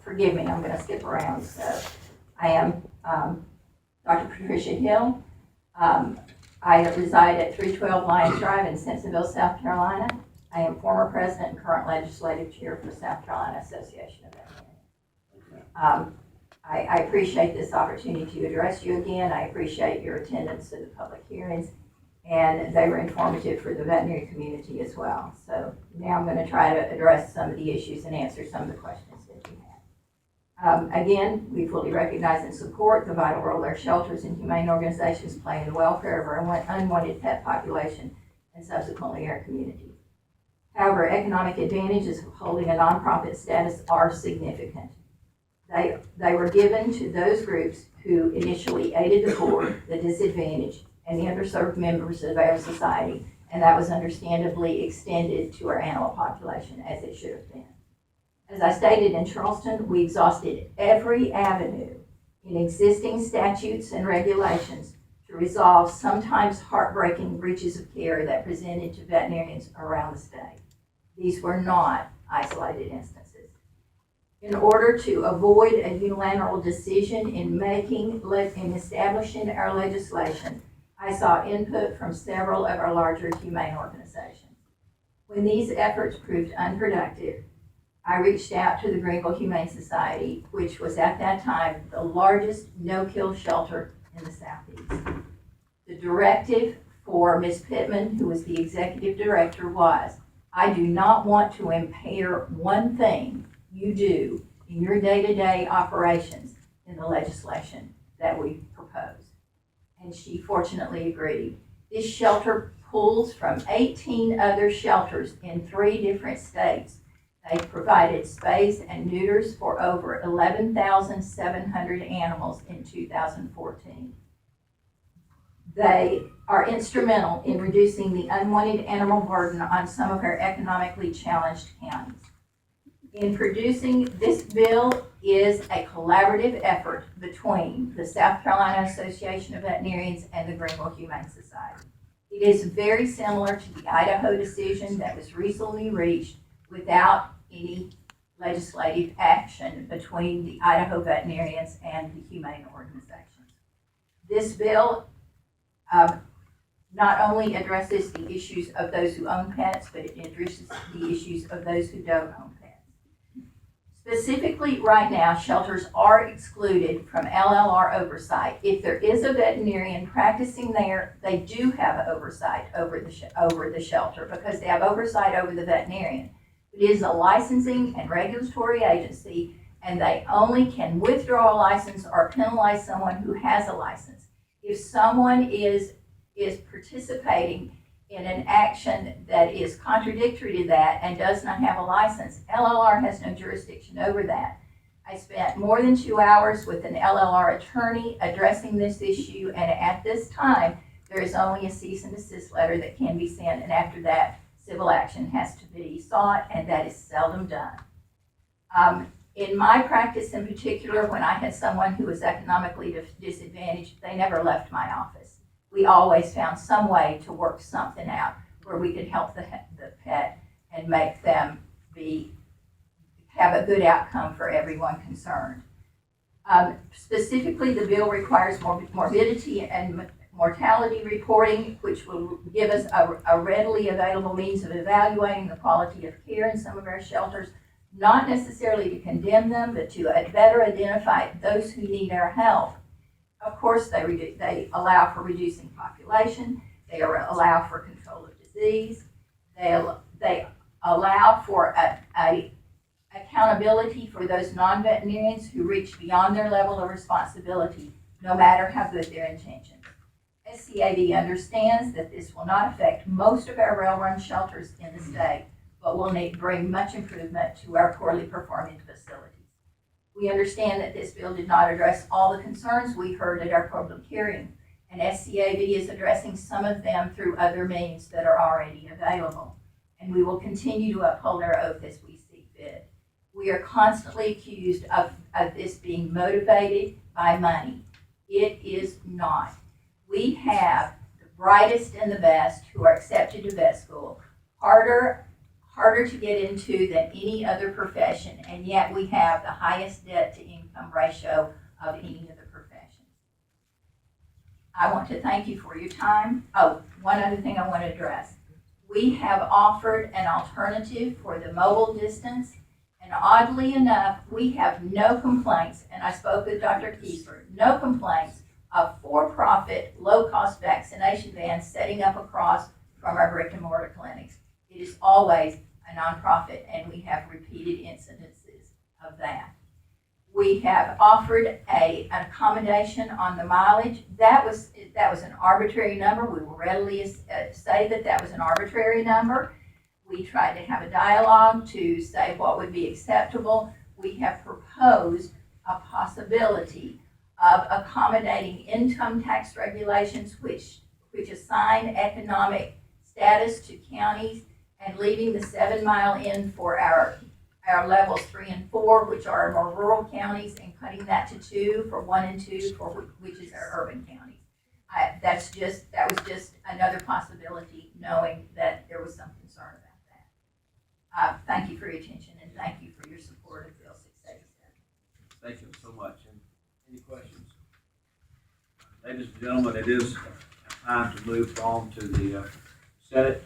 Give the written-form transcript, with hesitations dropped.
Forgive me, I'm gonna skip around. So I am Dr. Patricia Hill. I reside at 312 Lions Drive in Simpsonville, South Carolina. I am former president and current legislative chair for South Carolina Association of Veterinarians. I appreciate this opportunity to address you again. I appreciate your attendance to the public hearings, and they were informative for the veterinary community as well. So now I'm going to try to address some of the issues and answer some of the questions that you had. Again, we fully recognize and support the vital role our shelters and humane organizations play in the welfare of our unwanted pet population and subsequently our community. However, economic advantages of holding a nonprofit status are significant. They were given to those groups who initially aided the poor, the disadvantaged, and the underserved members of our society, and that was understandably extended to our animal population as it should have been. As I stated in Charleston, we exhausted every avenue in existing statutes and regulations to resolve sometimes heartbreaking breaches of care that presented to veterinarians around the state. These were not isolated instances. In order to avoid a unilateral decision in establishing our legislation, I saw input from several of our larger humane organizations. When these efforts proved unproductive, I reached out to the Greenville Humane Society, which was at that time the largest no-kill shelter in the Southeast. The directive for Ms. Pittman, who was the executive director, was, I do not want to impair one thing you do in your day-to-day operations in the legislation that we proposed. And she fortunately agreed. This shelter pulls from 18 other shelters in 3 different states. They provided spays and neuters for over 11,700 animals in 2014. They are instrumental in reducing the unwanted animal burden on some of our economically challenged counties. In producing this bill is a collaborative effort between the South Carolina Association of Veterinarians and the Greenville Humane Society. It is very similar to the Idaho decision that was recently reached without any legislative action between the Idaho veterinarians and the humane organizations. This bill not only addresses the issues of those who own pets, but it addresses the issues of those who don't own pets. Specifically, right now, shelters are excluded from LLR oversight. If there is a veterinarian practicing there, they do have oversight over the shelter because they have oversight over the veterinarian. It is a licensing and regulatory agency, and they only can withdraw a license or penalize someone who has a license. If someone is participating in an action that is contradictory to that and does not have a license, LLR has no jurisdiction over that. I spent more than 2 hours with an LLR attorney addressing this issue, and at this time, there is only a cease and desist letter that can be sent, and after that, civil action has to be sought, and that is seldom done. In my practice in particular, when I had someone who was economically disadvantaged, they never left my office. We always found some way to work something out where we could help the pet and make them have a good outcome for everyone concerned. Specifically, the bill requires morbidity and mortality reporting, which will give us a readily available means of evaluating the quality of care in some of our shelters, not necessarily to condemn them, but to better identify those who need our help. Of course, they allow for reducing population. They allow for control of disease. They allow for a accountability for those non-veterinarians who reach beyond their level of responsibility, no matter how good their intentions. SCAV understands that this will not affect most of our rail-run shelters in the state, but will bring much improvement to our poorly performing facilities. We understand that this bill did not address all the concerns we heard at our public hearing, and SCAV is addressing some of them through other means that are already available. And we will continue to uphold our oath as we see fit. We are constantly accused of this being motivated by money. It is not. We have the brightest and the best who are accepted to vet school, harder to get into than any other profession, and yet we have the highest debt to income ratio of any of the professions. I want to thank you for your time. Oh, one other thing I want to address. We have offered an alternative for the mobile distance, and oddly enough, we have no complaints, and I spoke with Dr. Kiesler, no complaints of for-profit, low-cost vaccination vans setting up across from our brick and mortar clinics. It is always a nonprofit, and we have repeated incidences of that. We have offered an accommodation on the mileage. That was an arbitrary number. We will readily say that was an arbitrary number. We tried to have a dialogue to say what would be acceptable. We have proposed a possibility of accommodating income tax regulations which assign economic status to counties and leaving the 7 Mile in for our levels 3 and 4, which are more rural counties, and cutting that to 2 for 1 and 2 for which is our urban counties. That was just another possibility, knowing that there was some concern about that. Thank you for your attention, and thank you for your support of Bill 687. Thank you so much. And any questions? Ladies and gentlemen, it is time to move on to the Senate